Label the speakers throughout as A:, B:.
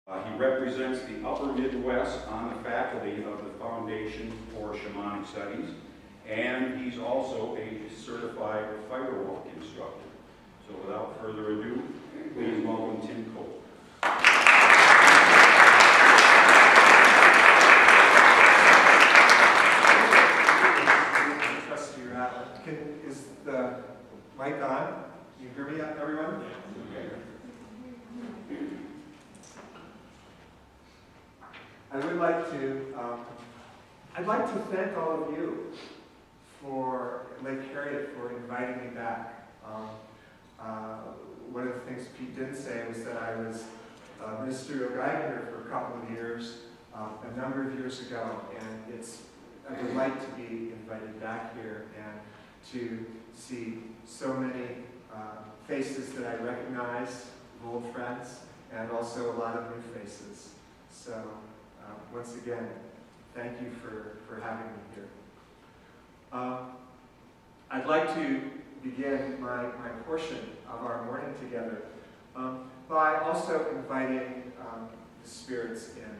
A: He represents the Upper Midwest on the faculty of the Foundation for Shamanic Studies, and he's also a certified firewalk instructor. So without further ado, please welcome Tim Cole.
B: Trustee Rattle. Is the mic on? Can you hear me, everyone?
A: Okay.
B: I'd like to thank all of you for Lake Harriet for inviting me back. One of the things Pete didn't say was that I was a ministerial guide here for a couple of years, a number of years ago, and it's a delight to be invited back here and to see so many faces that I recognize, old friends, and also a lot of new faces. So once again, thank you for having me here. I'd like to begin my portion of our morning together by also inviting the spirits in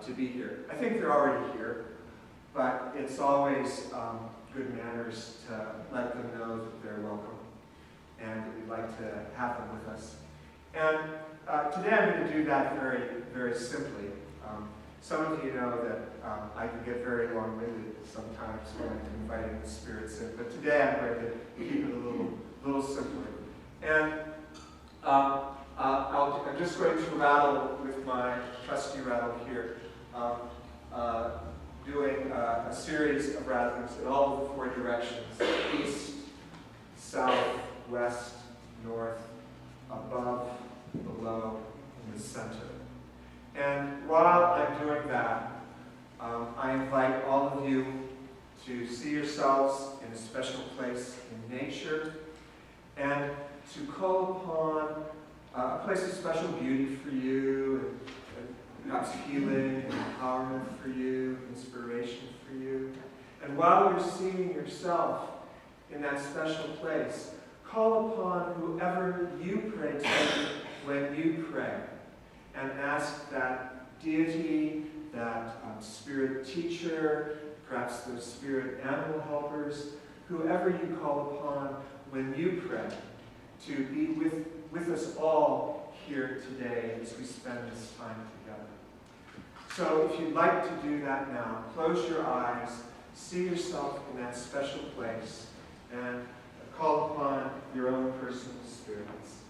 B: to be here. I think they're already here, but it's always good manners to let them know that they're welcome, and we'd like to have them with us. And today I'm going to do that very, very simply. Some of you know that I can get very long-winded sometimes when I'm inviting the spirits in, but today I'm going to keep it a little simpler. And I'm just going to rattle with my trusty rattle here, doing a series of rattlings in all of the four directions: east, south, west, north, above, below, and the center. And while I'm doing that, I invite all of you to see yourselves in a special place in nature and to call upon a place of special beauty for you, and perhaps healing and empowerment for you, inspiration for you. And while you're seeing yourself in that special place, call upon whoever you pray to when you pray, and ask that deity, that spirit teacher, perhaps those spirit animal helpers, whoever you call upon when you pray, to be with us all here today as we spend this time together. So if you'd like to do that now, close your eyes, see yourself in that special place, and call upon your own personal spirits.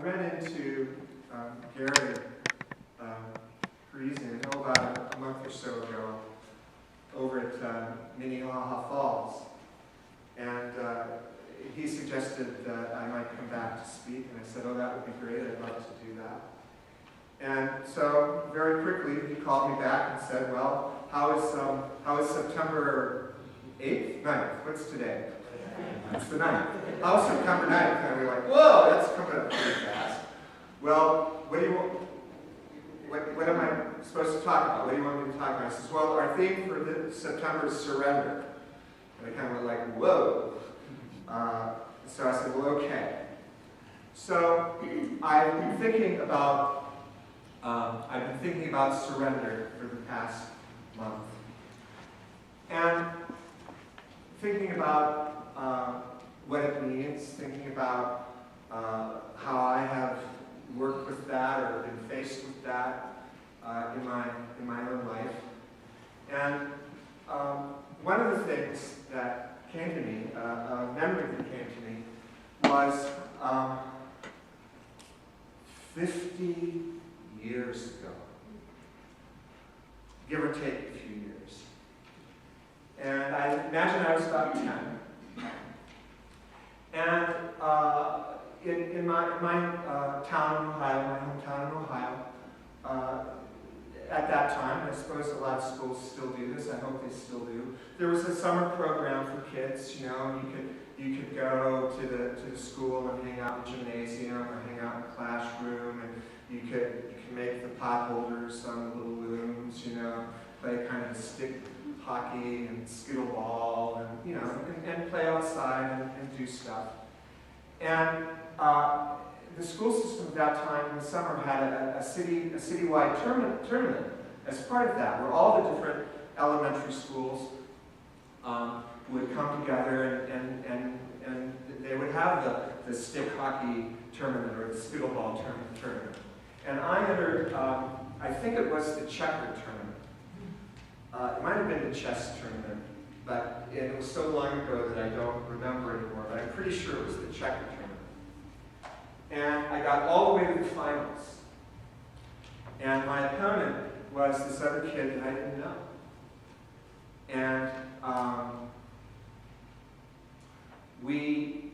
B: ran into Gary Parisian about a month or so ago over at Minnehaha Falls, and he suggested that I might come back to speak, and I said, oh, that would be great, I'd love to do that. And so, very quickly, he called me back and said, well, how is September 8th? 9th? What's today? It's the 9th. How is September 9th? And we were like, whoa, that's coming up pretty fast. Well, what do you want? What am I supposed to talk about? What do you want me to talk about? He says, well, our theme for September is surrender. And I kind of went like, whoa. So I said, well, okay. So I've been thinking about surrender for the past month, and thinking about what it means, thinking about how I have worked with that or been faced with that in my own life. And one of the things that came to me, a memory that came to me, was 50 years ago, give or take a few years. And I imagine I was about 10. And in my town in Ohio, my hometown in Ohio, at that time, I suppose a lot of schools still do this, I hope they still do, there was a summer program for kids, you know, you could go to the school and hang out in the gymnasium or hang out in the classroom, and you could make the pot holders on the little looms, you know, play kind of stick hockey and skittle ball, and you know, and play outside and do stuff. And the school system at that time in the summer had a citywide tournament as part of that, where all the different elementary schools would come together and they would have the stick hockey tournament or the skittle ball tournament. And I entered, I think it was the checker tournament. It might have been the chess tournament, but it was so long ago that I don't remember anymore, but I'm pretty sure it was the checker tournament. And I got all the way to the finals. And my opponent was this other kid that I didn't know. And we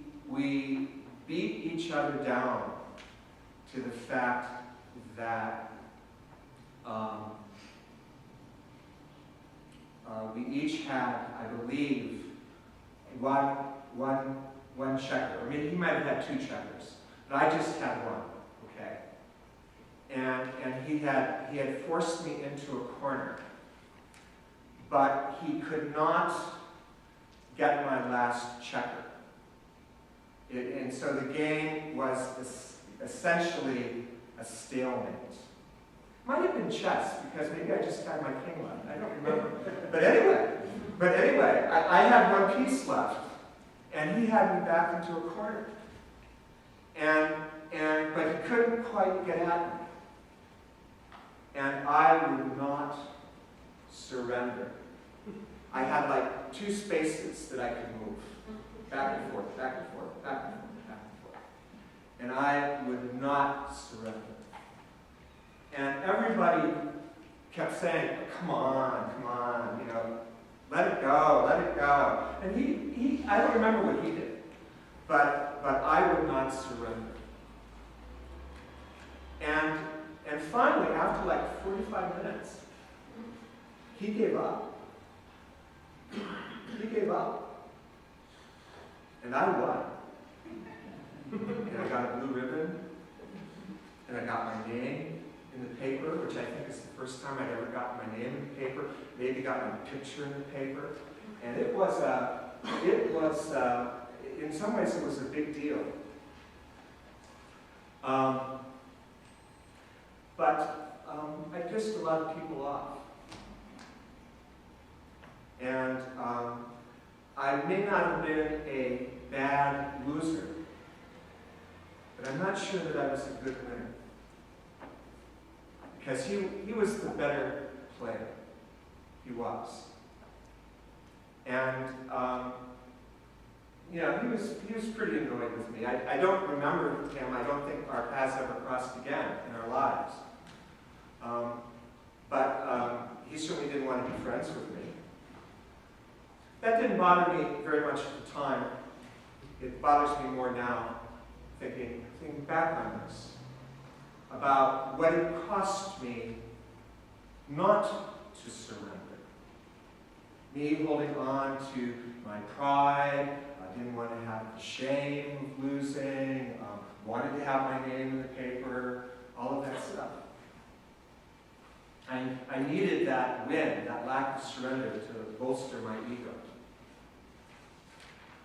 B: beat each other down to the fact that we each had, I believe, one checker. I mean, he might have had two checkers, but I just had one, okay? And he had forced me into a corner, but he could not get my last checker. And so the game was essentially a stalemate. Might have been chess, because maybe I just had my king left. I don't remember. But anyway, I had one piece left, and he had me back into a corner. But he couldn't quite get at me. And I would not surrender. I had like two spaces that I could move. Back and forth, back and forth, back and forth, back and forth. And I would not surrender. And everybody kept saying, come on, you know, let it go, let it go. And he I don't remember what he did, but I would not surrender. And finally, after like 45 minutes, he gave up. He gave up. And I won. And I got a blue ribbon, and I got my name in the paper, which I think is the first time I'd ever gotten my name in the paper, maybe got my picture in the paper. And it was in some ways it was a big deal. But I pissed a lot of people off. And I may not have been a bad loser, but I'm not sure that I was a good winner. Because he was the better player. He was. And you know, he was pretty annoyed with me. I don't remember him. I don't think our our paths ever crossed again in our lives. But he certainly didn't want to be friends with me. That didn't bother me very much at the time. It bothers me more now, thinking back on this, about what it cost me not to surrender. Me holding on to my pride, I didn't want to have the shame of losing, wanted to have my name in the paper, all of that stuff. I needed that win, that lack of surrender to bolster my ego.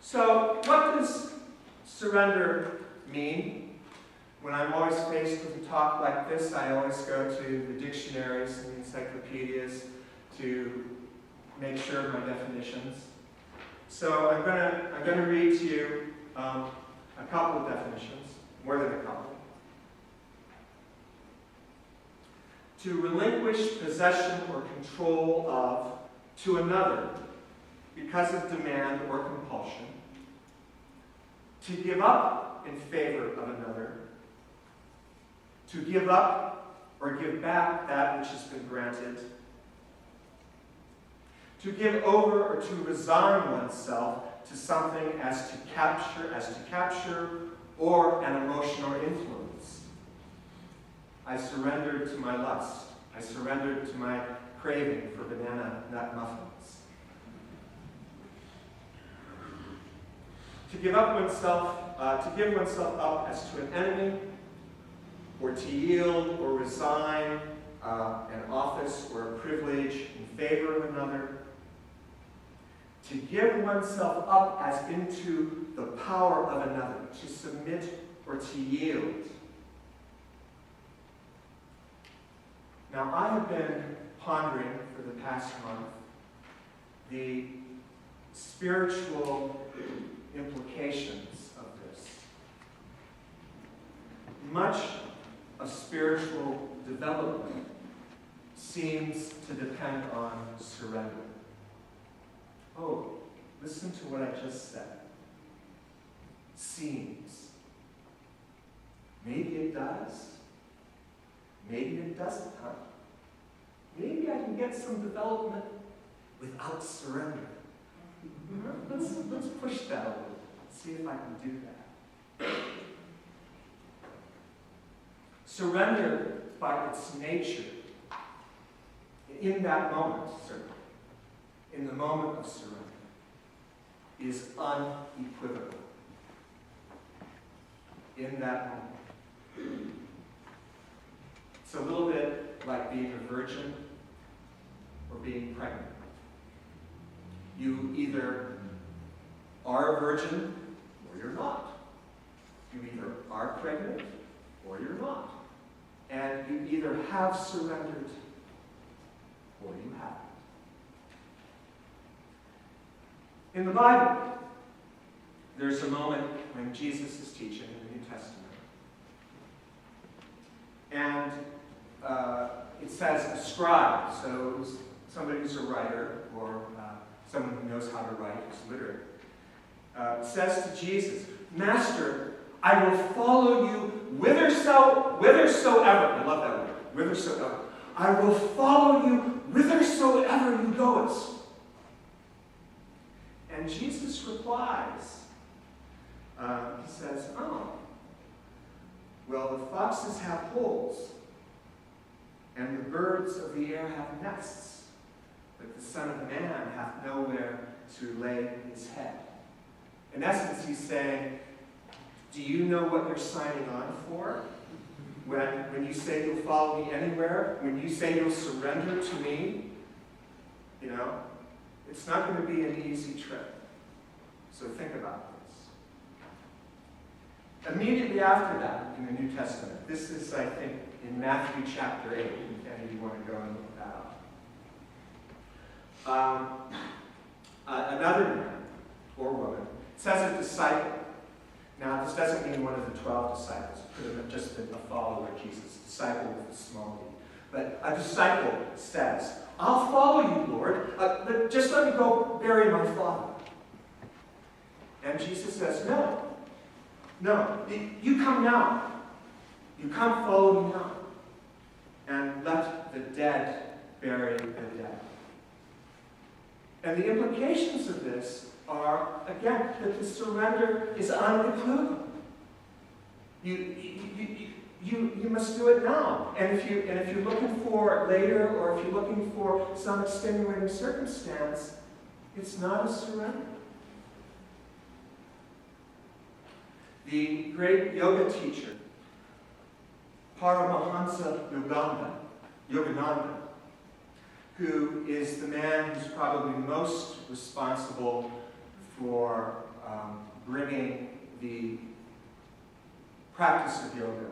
B: So, what does surrender mean? When I'm always faced with a talk like this, I always go to the dictionaries and the encyclopedias to make sure of my definitions. So I'm going to read to you a couple of definitions, more than a couple. To relinquish possession or control of to another because of demand or compulsion. To give up in favor of another. To give up or give back that which has been granted. To give over or to resign oneself to something as to capture, or an emotion or influence. I surrendered to my lust. I surrendered to my craving for banana nut muffins. To give oneself up as to an enemy, or to yield or resign an office or a privilege in favor of another. To give oneself up as into the power of another, to submit or to yield. Now, I have been pondering for the past month the spiritual implications of this. Much of spiritual development seems to depend on surrender. Oh, listen to what I just said. Seems. Maybe it does. Maybe it doesn't, huh? Maybe I can get some development without surrender. Let's push that a little. See if I can do that. Surrender, by its nature, in that moment, certainly, in the moment of surrender, is unequivocal. In that moment. It's a little bit like being a virgin or being pregnant. You either are a virgin or you're not. You either are pregnant or you're not. And you either have surrendered or you haven't. In the Bible, there's a moment when Jesus is teaching in the New Testament. And it says a scribe, so it was somebody who's a writer or someone who knows how to write, who's literate, says to Jesus, "Master, I will follow you whithersoever." I love that word, whithersoever. "I will follow you whithersoever you goest." And Jesus replies, he says, "Oh, well, the foxes have holes, and the birds of the air have nests, but the Son of Man hath nowhere to lay his head." In essence, he's saying, do you know what you're signing on for? When you say you'll follow me anywhere, when you say you'll surrender to me, it's not going to be an easy trip. So think about this. Immediately after that, in the New Testament, this is, I think, in Matthew chapter 8, if any of you want to go and look that up. Another man or woman says a disciple. Now, this doesn't mean one of the 12 disciples. It could have just been a follower of Jesus, disciple with a small d. But a disciple says, "I'll follow you, Lord, but just let me go bury my father." And Jesus says, No, you come now. You come follow me now, and let the dead bury the dead. And the implications of this are, again, that the surrender is unequivocal. You must do it now. And if you're looking for later, or if you're looking for some extenuating circumstance, it's not a surrender. The great yoga teacher, Paramahansa Yogananda, who is the man who's probably most responsible for bringing the practice of yoga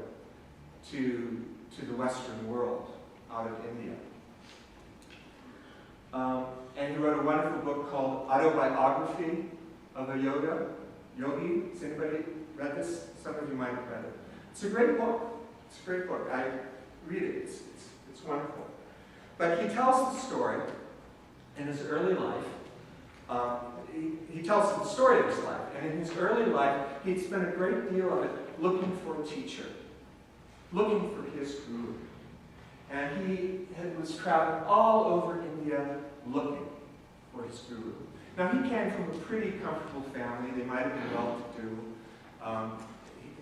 B: to the Western world out of India. And he wrote a wonderful book called Autobiography of a Yogi. Has anybody read this? Some of you might have read it. It's a great book. It's a great book. I read it. It's wonderful. But he tells the story in his early life. He tells the story of his life. And in his early life, he'd spent a great deal of it looking for a teacher, looking for his guru. And he was traveling all over India looking for his guru. Now, he came from a pretty comfortable family. They might have been well-to-do.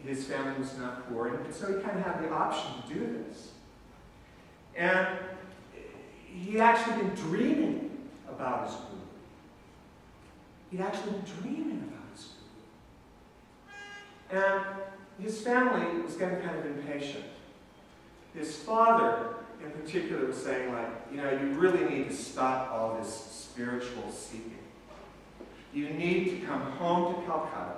B: His family was not poor, and so he kind of had the option to do this. And he'd actually been dreaming about his guru. He'd actually been dreaming about his guru. And his family was getting kind of impatient. His father, in particular, was saying, like, you really need to stop all this spiritual seeking. You need to come home to Calcutta.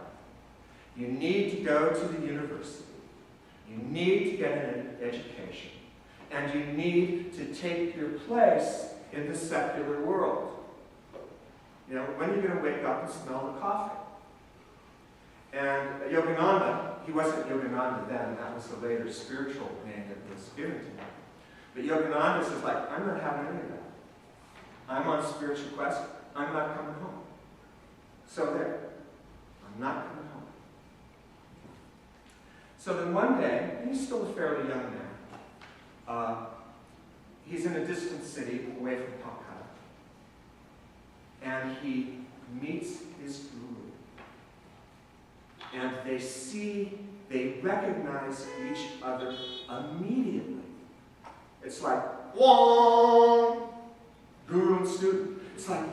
B: You need to go to the university. You need to get an education. And you need to take your place in the secular world. When are you going to wake up and smell the coffee? And Yogananda, he wasn't Yogananda then, that was the later spiritual name that was given to him. But Yogananda says, I'm not having any of that. I'm on a spiritual quest. I'm not coming home. So there. I'm not coming home. So then one day, and he's still a fairly young man, he's in a distant city away from Calcutta. And he meets his guru. And they recognize each other immediately. It's like, whoa, guru and student. It's like,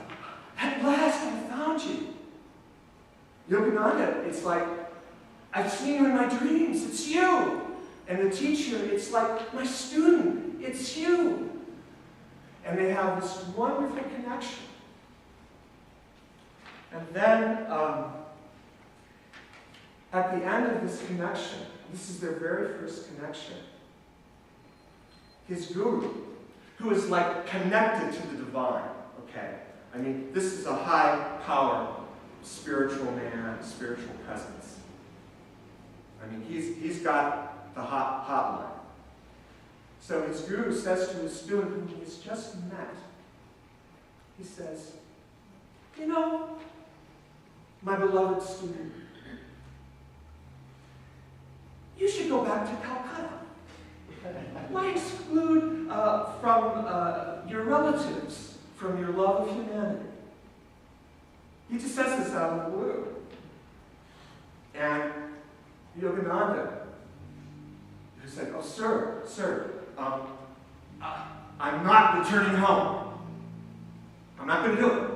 B: at last I found you. Yogananda, it's like, I've seen you in my dreams, it's you. And the teacher, it's like, my student, it's you. And they have this wonderful connection. And then, at the end of this connection, this is their very first connection, his guru, who is like connected to the divine, okay? I mean, this is a high power spiritual man, spiritual presence. I mean, he's got the hotline. So his guru says to his student whom he has just met, he says, my beloved student, you should go back to Calcutta. Why exclude from your relatives, from your love of humanity? He just says this out of the blue. And Yogananda, who said, oh, sir, I'm not returning home. I'm not going to do it.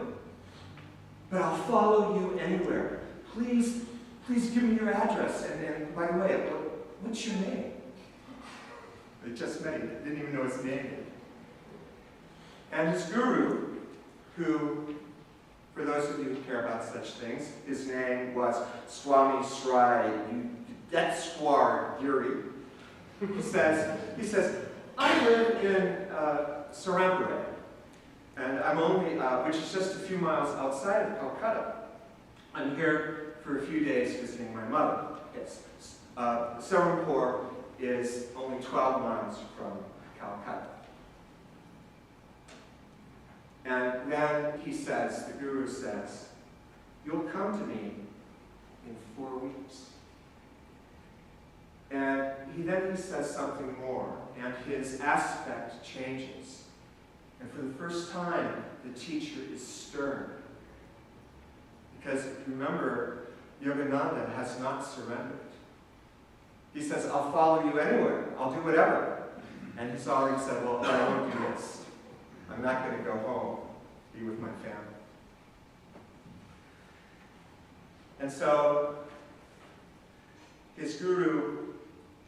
B: But I'll follow you anywhere. Please give me your address. And by the way, what's your name? They just met him. Didn't even know his name yet. And his guru, who, for those of you who care about such things, his name was Swami Sri Yukteswar Giri. He says, I live in Serampore, and I'm only, which is just a few miles outside of Calcutta. I'm here for a few days visiting my mother. Yes. Serampore is only 12 miles from Calcutta. And then he says, the guru says, you'll come to me in 4 weeks. And then he says something more, and his aspect changes. And for the first time, the teacher is stern. Because if you remember, Yogananda has not surrendered. He says, I'll follow you anywhere. I'll do whatever. And he's already said, well, I won't do this. I'm not going to go home, be with my family. And so, his guru,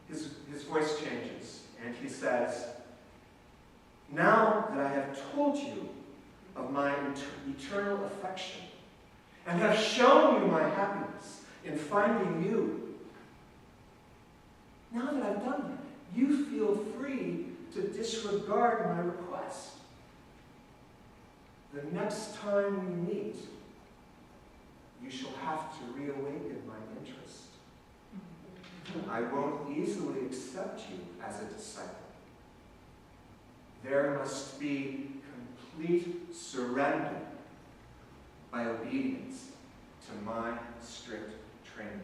B: his voice changes, and he says, now that I have told you of my eternal affection, and have shown you my happiness in finding you, now that I've done that, you feel free to disregard my request. The next time we meet, you shall have to reawaken my interest. I won't easily accept you as a disciple. There must be complete surrender by obedience to my strict training.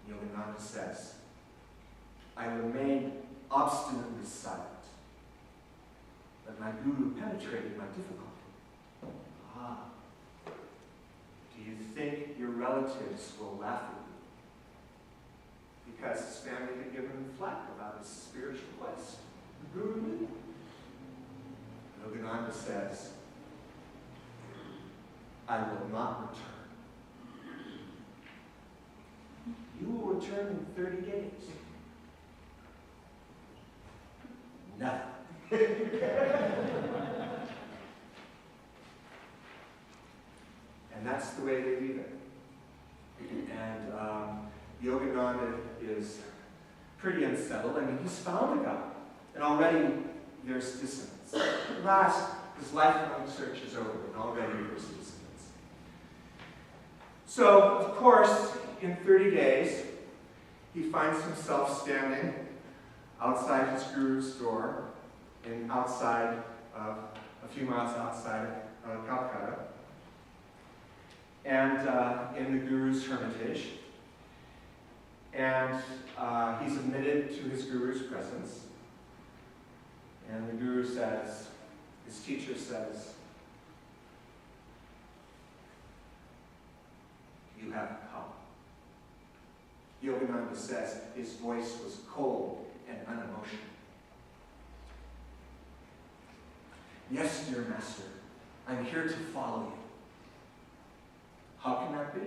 B: Yogananda says, I remained obstinately silent, but my guru penetrated my difficulty. Do you think your relatives will laugh at you? Because his family had given him flack about his spiritual quest. The guru knew. Yogananda says, I will not return. You will return in 30 days. Never. And that's the way they leave it. And Yogananda is pretty unsettled. I mean, he's found a God. And already there's dissonance. At last, his lifelong search is over, and already there's dissonance. So, of course, in 30 days, he finds himself standing outside his guru's door, a few miles outside of Calcutta, and in the guru's hermitage. And he's admitted to his guru's presence. And the guru says, his teacher says, you have come. Yogananda says his voice was cold and unemotional. Yes, dear master, I'm here to follow you. How can that be?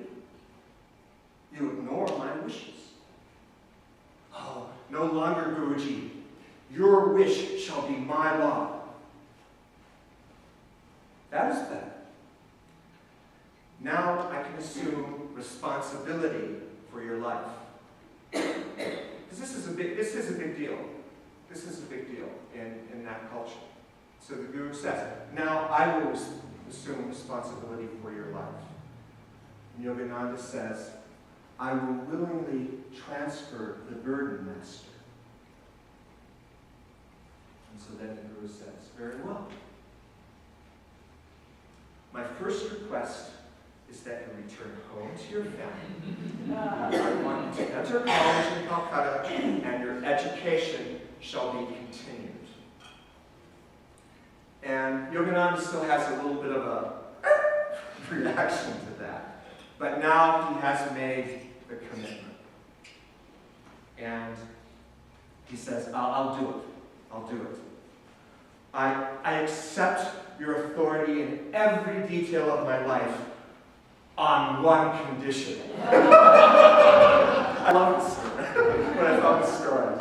B: You ignore my wishes. Oh, no longer, Guruji. Your wish shall be my law. That is better. Now I can assume responsibility for your life. Because this is a big deal. This is a big deal in that culture. So the Guru says, now I will assume responsibility for your life. And Yogananda says, I will willingly transfer the burden, Master. And so then the Guru says, very well. My first request is that you return home to your family. I want you to enter college in Calcutta, and your education shall be continued. And Yogananda still has a little bit of a reaction to that. But now he has made the commitment. And he says, I'll do it. I'll do it. I accept your authority in every detail of my life on one condition. I love this story. When I found this story.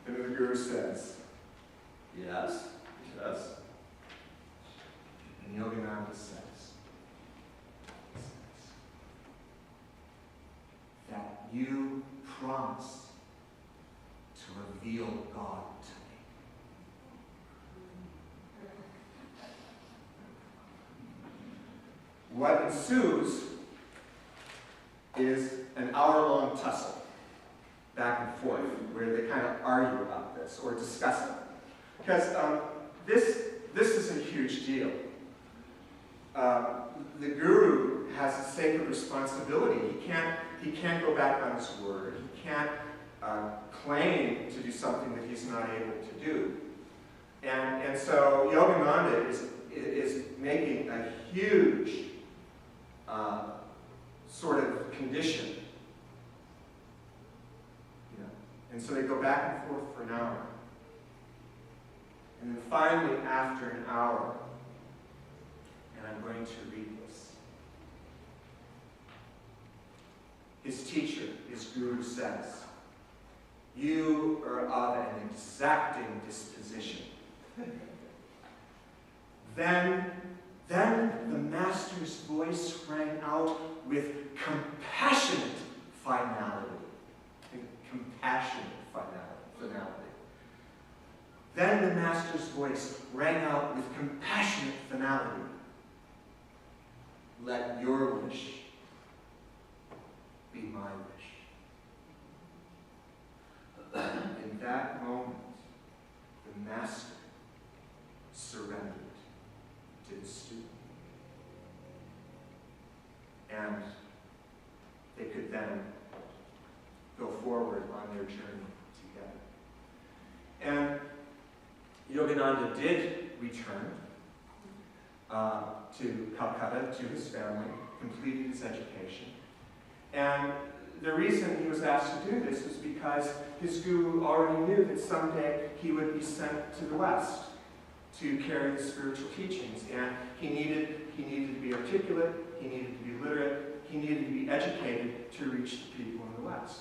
B: And the Guru says, yes, yes. And Yogananda says, that you promise to reveal God to me. What ensues is an hour-long tussle back and forth where they kind of argue about this or discuss it. Because this is a huge deal. The Guru has a sacred responsibility. can't go back on his word. He can't claim to do something that he's not able to do. And so Yogananda is making a huge sort of condition. You know? And so they go back and forth for an hour. And then finally, after an hour, and I'm going to read this, his teacher, his guru says, "You are of an exacting disposition." Then the master's voice rang out with compassionate finality. Compassionate finality. Then the master's voice rang out with compassionate finality. "Let your wish be my wish." In that moment, the master surrendered to his student. And they could then go forward on their journey together. And Yogananda did return to Calcutta, to his family, completed his education. And the reason he was asked to do this was because his guru already knew that someday he would be sent to the West to carry the spiritual teachings. And he needed to be articulate, he needed to be literate, he needed to be educated to reach the people in the West.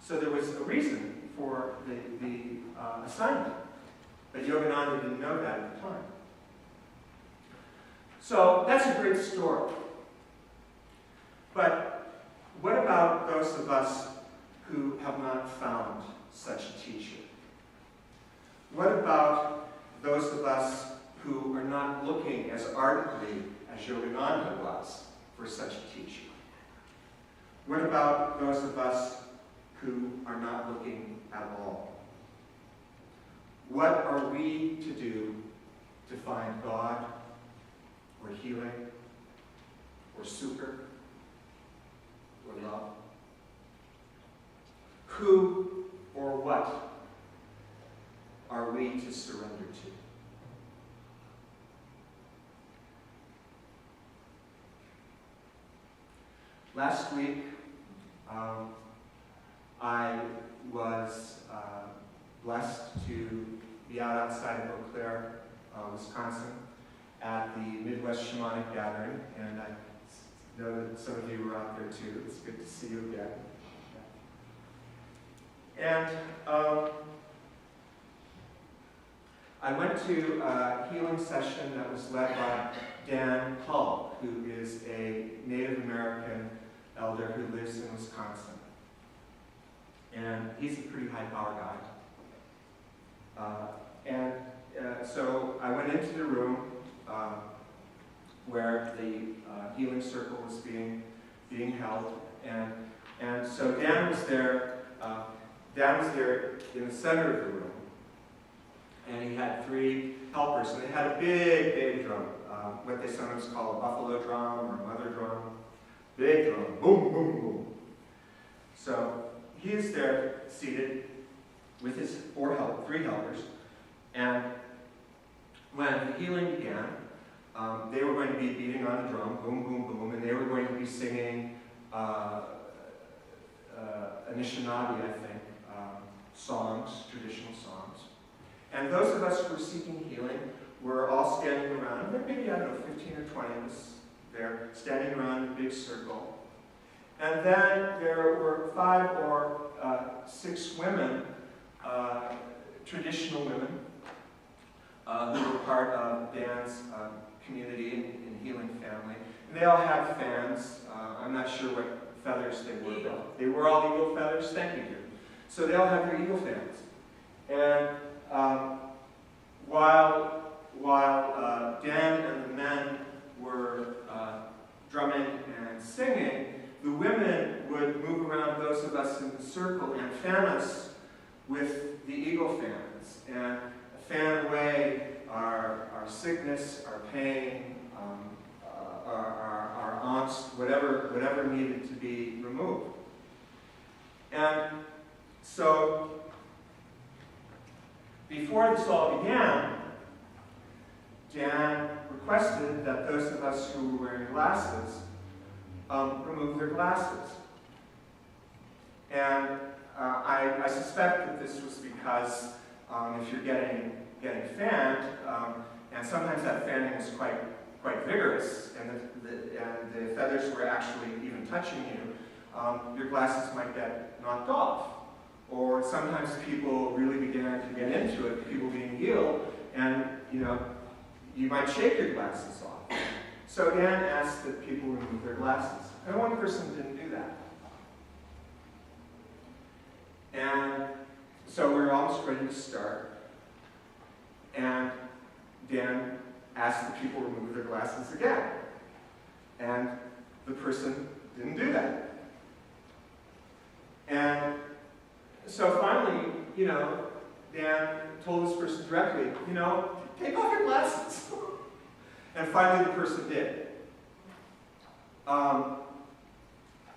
B: So there was a reason for the assignment. But Yogananda didn't know that at the time. So that's a great story. But what about those of us who have not found such a teacher? What about those of us who are not looking as ardently as Yogananda was for such a teacher? What about those of us who are not looking at all? What are we to do to find God, or healing, or super, or love? Who or what are we to surrender to? Last week, I was blessed to be out outside of Eau Claire, Wisconsin, at the Midwest Shamanic Gathering, and I know that some of you were out there too. It's good to see you again. And I went to a healing session that was led by Dan Hull, who is a Native American elder who lives in Wisconsin. And he's a pretty high-power guy. So I went into the room where the healing circle was being held, and so Dan was there. Dan was there in the center of the room, and he had 3 helpers, and they had a big drum, what they sometimes call a buffalo drum or a mother drum. Big drum, boom, boom, boom. So he is there seated with his 3 helpers, and when the healing began, they were going to be beating on the drum, boom, boom, boom, and they were going to be singing Anishinaabe, I think, songs, traditional songs. And those of us who were seeking healing were all standing around, maybe, I don't know, 15 or 20 of us there, standing around in a big circle. And then there were 5 or 6 women, traditional women, who were part of Dan's community and healing family. And they all had fans. I'm not sure what feathers they were, but they were all eagle feathers. Thank you, dear. So they all had their eagle fans. And while Dan and the men were drumming and singing, the women would move around those of us in the circle and fan us with the eagle fans, and fan away our sickness, our pain, our aunts, whatever needed to be removed. And so, before this all began, Dan requested that those of us who were wearing glasses remove their glasses. And I suspect that this was because if you're getting fanned, and sometimes that fanning is quite vigorous, and the feathers were actually even touching you, your glasses might get knocked off. Or sometimes people really began to get into it, people being healed, and you might shake your glasses off. So Dan asked that people remove their glasses. And one person didn't do that. And so we were almost ready to start. And Dan asked that people remove their glasses again. And the person didn't do that. And so finally, Dan told this person directly, take off your glasses. And finally the person did.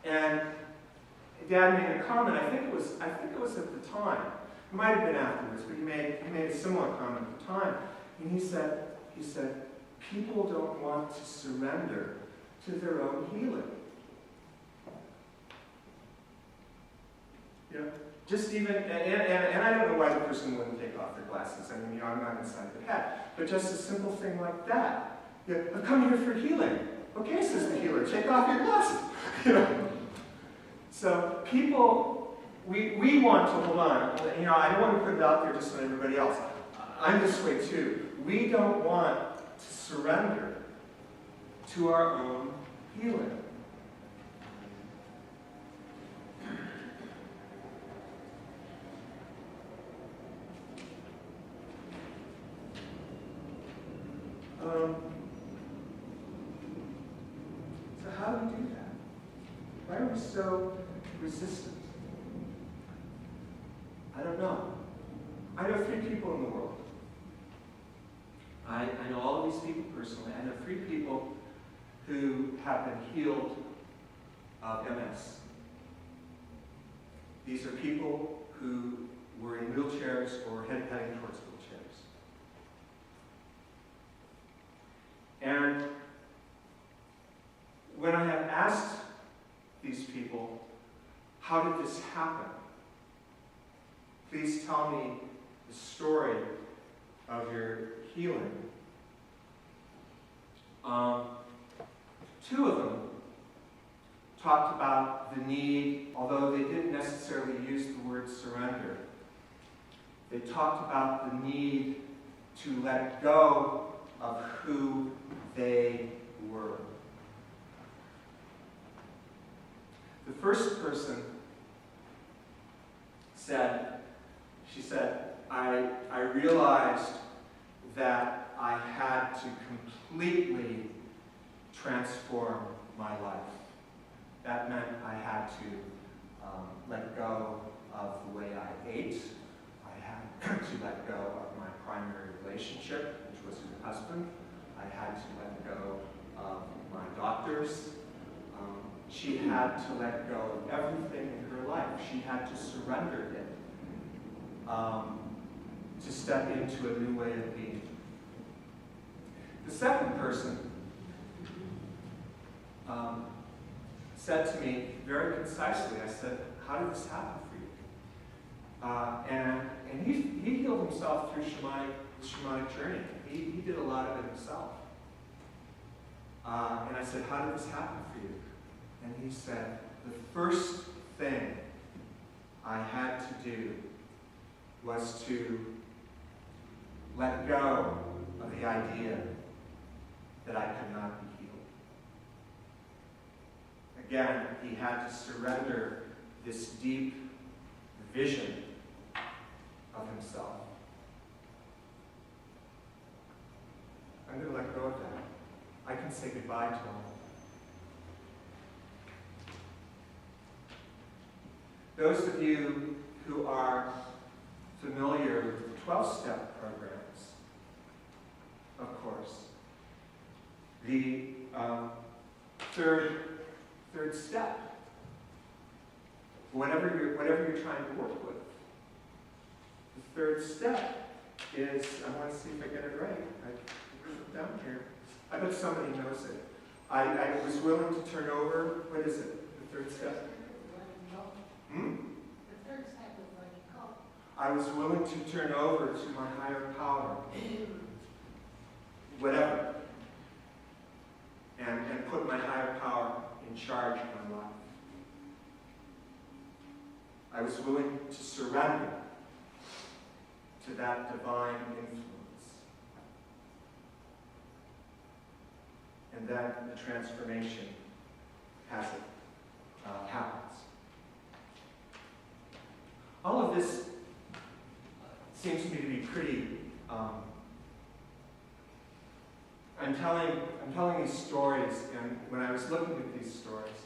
B: And Dad made a comment, I think it was at the time. It might have been afterwards, but he made a similar comment at the time. And he said, people don't want to surrender to their own healing. Just even, and I don't know why the person wouldn't take off their glasses. I mean, I'm not inside their head. But just a simple thing like that. I've come here for healing. Okay, says the healer, take off your glasses. So people, we want to hold on. I don't want to put it out there just on everybody else. I'm this way too. We don't want to surrender to our own healing. So how do we do that? Why are we so resistant? I don't know. I know 3 people in the world. I know all of these people personally. I know 3 people who have been healed of MS. These are people who were in wheelchairs or heading towards wheelchairs. And when I have asked these people, how did this happen? Please tell me the story of your healing. 2 of them talked about the need, although they didn't necessarily use the word surrender. They talked about the need to let go of who they were. The first person said, I realized that I had to completely transform my life. That meant I had to let go of the way I ate. I had to let go of my primary relationship, which was my husband. I had to let go of my doctors. She had to let go of everything in her life. She had to surrender it to step into a new way of being. The second person said to me very concisely, I said, how did this happen for you? And he healed himself through the shamanic journey. He did a lot of it himself. And I said, how did this happen for you? And he said, the first thing I had to do was to let go of the idea that I could not be healed. Again, he had to surrender this deep vision of himself. I'm going to let go of that. I can say goodbye to him. Those of you who are familiar with the 12-step programs, of course, the third step. Whatever you're trying to work with. The third step is, I want to see if I get it right. I put it down here. I bet somebody knows it. I was willing to turn over, what is it? The third step? Hmm?
C: The third step is letting go.
B: I was willing to turn over to my higher power. Whatever. And put my higher power in charge of my life. I was willing to surrender to that divine influence. And then the transformation happens. All of this seems to me to be pretty. I'm telling these stories, and when I was looking at these stories,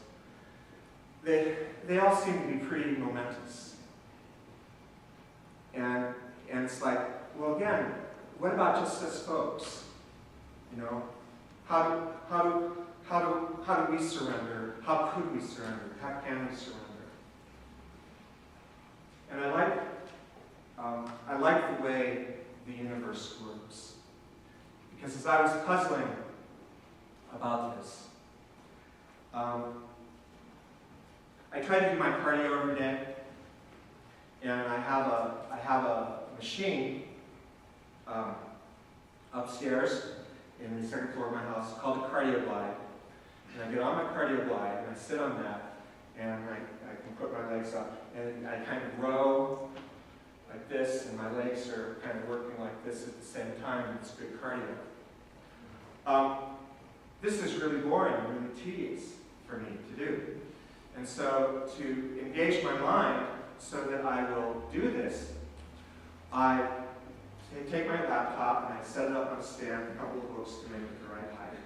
B: they all seem to be pretty momentous. And it's like, well, again, what about just us folks? You know, how do we surrender? How could we surrender? How can we surrender? And I like the way the universe works. Because as I was puzzling about this, I try to do my cardio every day, and I have a machine upstairs in the second floor of my house called a cardio glide. And I get on my cardio glide and I sit on that, and I can put my legs up, and I kind of row like this, and my legs are kind of working like this at the same time, and it's good cardio. This is really boring and really tedious for me to do. And so to engage my mind so that I will do this, I take my laptop and I set it up on a stand, a couple of books to make it the right height.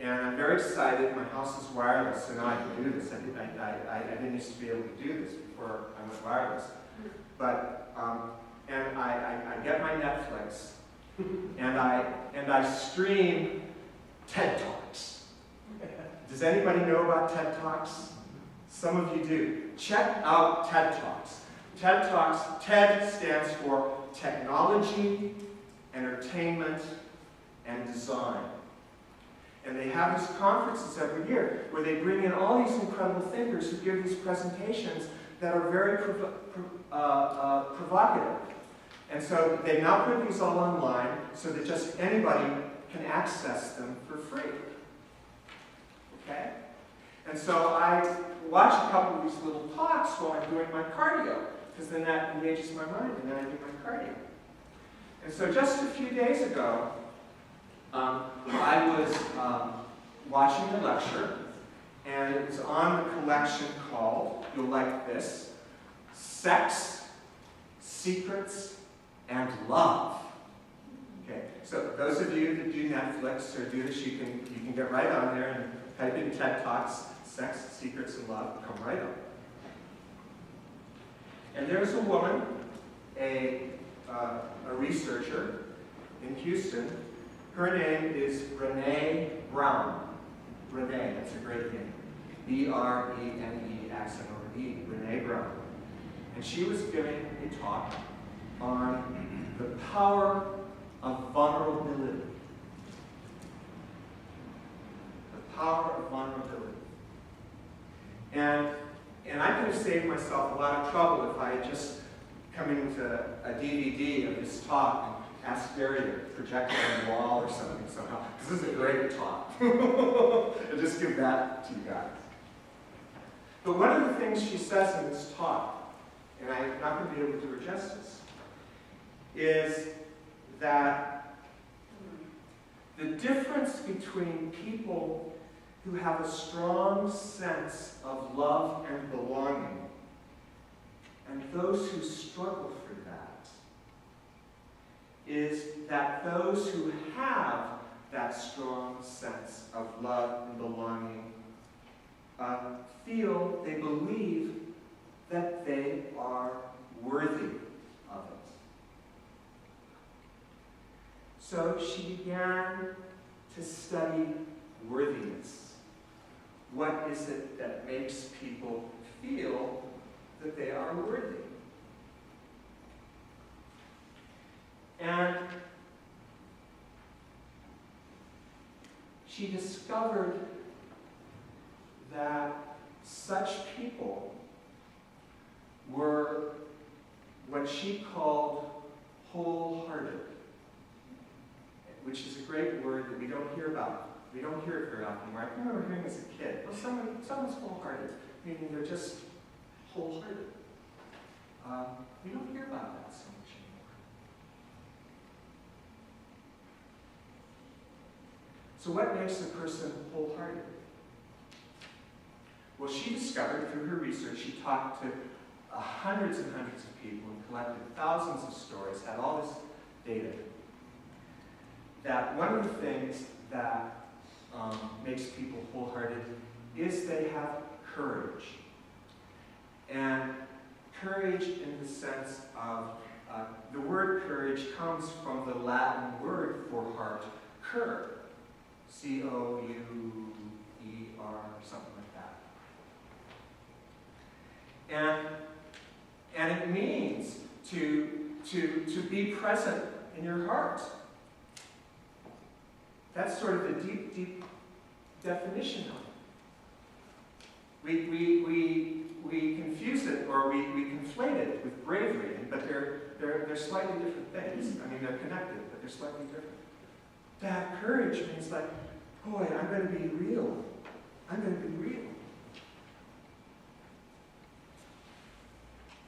B: And I'm very excited. My house is wireless, so now I can do this. I didn't used to be able to do this before I went wireless. But, and I get my Netflix, and I stream TED Talks. Does anybody know about TED Talks? Some of you do. Check out TED Talks. TED Talks, TED stands for Technology, Entertainment, and Design. And they have these conferences every year where they bring in all these incredible thinkers who give these presentations that are very provocative. And so they now put these all online so that just anybody can access them for free. Okay? And so I watch a couple of these little talks while I'm doing my cardio, because then that engages my mind, and then I do my cardio. And so just a few days ago, I was watching a lecture, and it was on the collection called, you'll like this, Sex, Secrets, and Love. Okay, so those of you that do Netflix or do this, you can get right on there and type in TED Talks, Sex, Secrets, and Love, come right up. And there's a woman, a researcher in Houston. Her name is Brene Brown. Brene, that's a great name. B-R-E-N-E, accent over E, Brene Brown. And she was giving a talk on the power of vulnerability. The power of vulnerability. And I could have saved myself a lot of trouble if I had just come into a DVD of this talk and asked Barry to project it on the wall or something somehow. Because this is a great talk. I'll just give that to you guys. But one of the things she says in this talk, and I'm not going to be able to do her justice, is that the difference between people who have a strong sense of love and belonging and those who struggle through that is that those who have that strong sense of love and belonging feel, they believe that they are worthy of it. So she began to study worthiness? What is it that makes people feel that they are worthy? And she discovered that such people were what she called wholehearted, which is a great word that we don't hear about. We don't hear it very often anymore. I remember hearing as a kid, well, someone's wholehearted, meaning they're just wholehearted. We don't hear about that so much anymore. So what makes a person wholehearted? Well, she discovered through her research, she talked to hundreds and hundreds of people and collected thousands of stories, had all this data, that one of the things that makes people wholehearted is they have courage. And courage in the sense of, the word courage comes from the Latin word for heart, cur, C-O-U-E-R, something like that. And it means to be present in your heart. That's sort of the deep, deep definition of it. We confuse it, or we conflate it with bravery, but they're slightly different things. I mean, they're connected, but they're slightly different. To have courage means like, boy, I'm going to be real. I'm going to be real.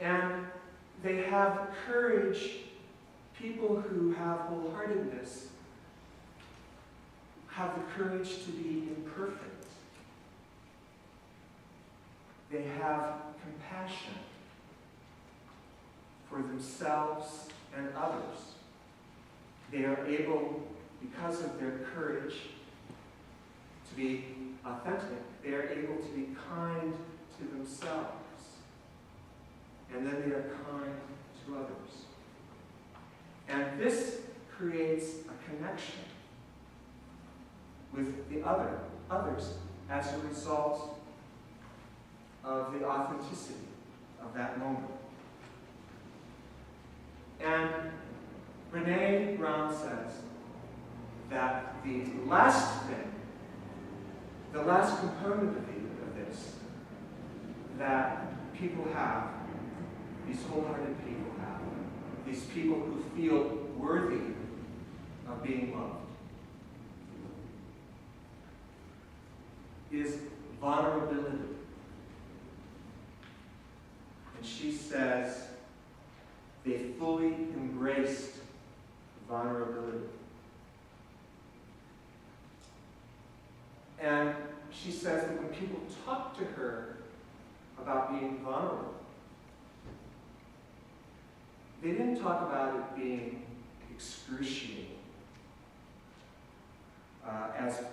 B: And they have courage. People who have wholeheartedness have the courage to be imperfect. They have compassion for themselves and others. They are able, because of their courage, to be authentic. They are able to be kind to themselves. And then they are kind to others. And this creates a connection with the others as a result of the authenticity of that moment. And Brené Brown says that the last thing, the last component of this, that people have, these wholehearted people have, these people who feel worthy of being loved, is vulnerability. And she says they fully embraced vulnerability. And she says that when people talk to her about being vulnerable, they didn't talk about it being excruciating, as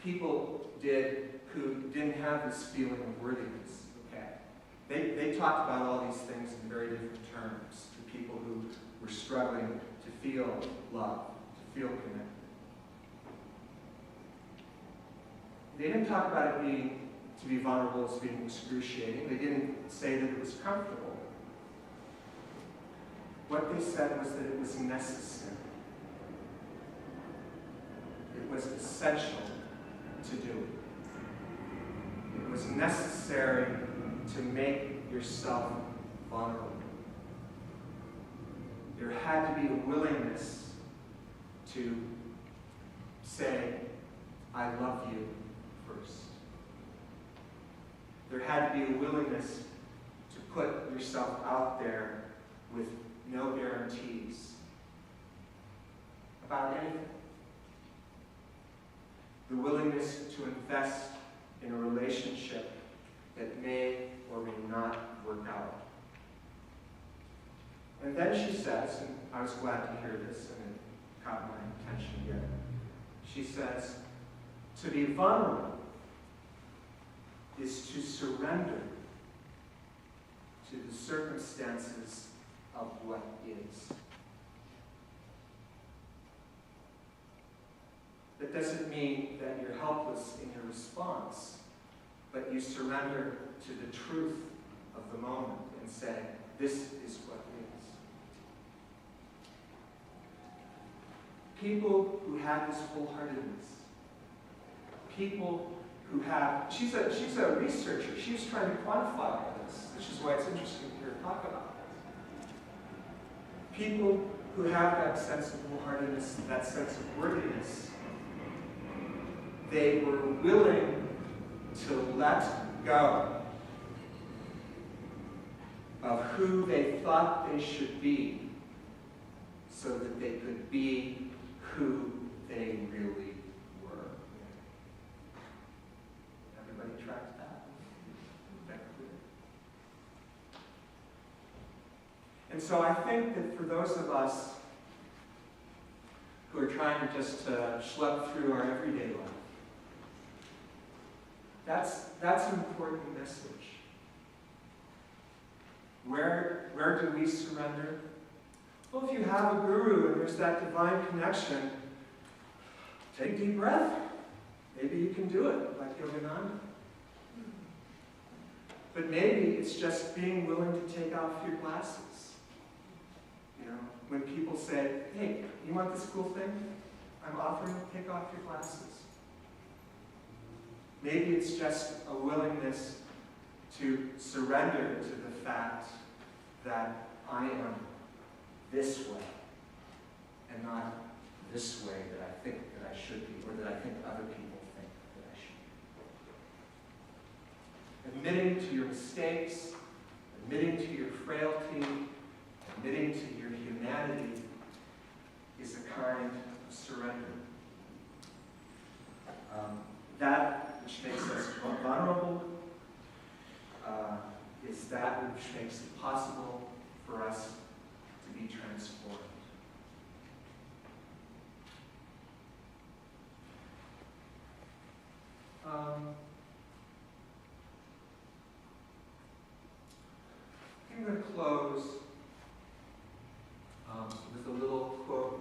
B: people did who didn't have this feeling of worthiness. Okay, they talked about all these things in very different terms to people who were struggling to feel loved, to feel connected. They didn't talk about it being, to be vulnerable as being excruciating. They didn't say that it was comfortable. What they said was that it was necessary. It was essential to do it. It was necessary to make yourself vulnerable. There had to be a willingness to say, I love you first. There had to be a willingness to put yourself out there with no guarantees about anything. The willingness to invest in a relationship that may or may not work out. And then she says, and I was glad to hear this and it caught my attention again. She says, to be vulnerable is to surrender to the circumstances of what is. That doesn't mean that you're helpless in your response, but you surrender to the truth of the moment and say, this is what is. People who have this wholeheartedness, people who have, she's a researcher, she's trying to quantify all this, which is why it's interesting to hear her talk about it. People who have that sense of wholeheartedness, that sense of worthiness, they were willing to let go of who they thought they should be so that they could be who they really were. Everybody tracks that? That clear? And so I think that for those of us who are trying to just schlep through our everyday life, that's an important message. Where do we surrender? Well, if you have a guru and there's that divine connection, take a deep breath. Maybe you can do it, like Yogananda. But maybe it's just being willing to take off your glasses. You know, when people say, hey, you want this cool thing I'm offering? Take off your glasses. Maybe it's just a willingness to surrender to the fact that I am this way and not this way that I think that I should be, or that I think other people think that I should be. Admitting to your mistakes, admitting to your frailty, admitting to your humanity is a kind of surrender. That which makes us vulnerable is that which makes it possible for us to be transformed. I'm going to close with a little quote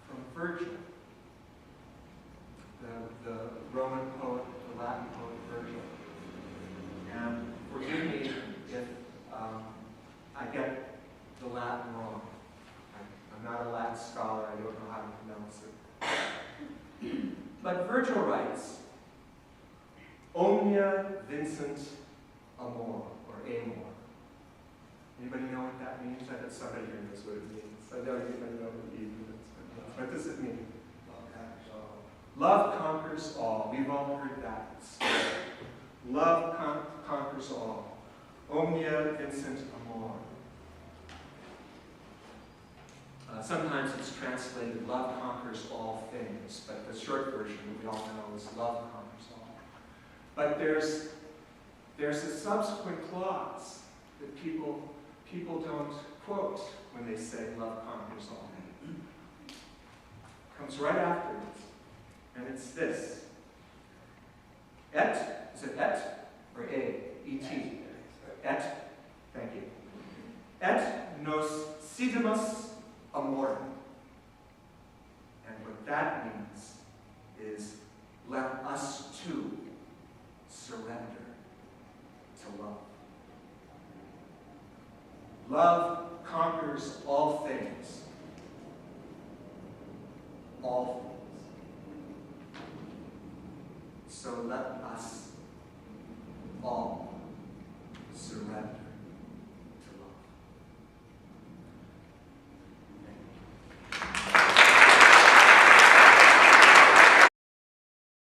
B: from Virgil, the Roman poet, the Latin poet Virgil. And forgive me if I get the Latin wrong. I'm not a Latin scholar, I don't know how to pronounce it. But Virgil writes, Omnia vincent amor, or amor. Anybody know what that means? I bet somebody here knows what it means. I know you know what it means. What does it mean? Love conquers all. We've all heard that. Love conquers all. Omnia vincent amor. Sometimes it's translated, love conquers all things, but the short version we all know is love conquers all. But there's a subsequent clause that people don't quote when they say love conquers all. It comes right afterwards, and it's this. Et, is it et or a? E-T. Et, thank you. Et nos sidimus amorem. And what that means is, let us too surrender to love. Love conquers all things. All things. So let us all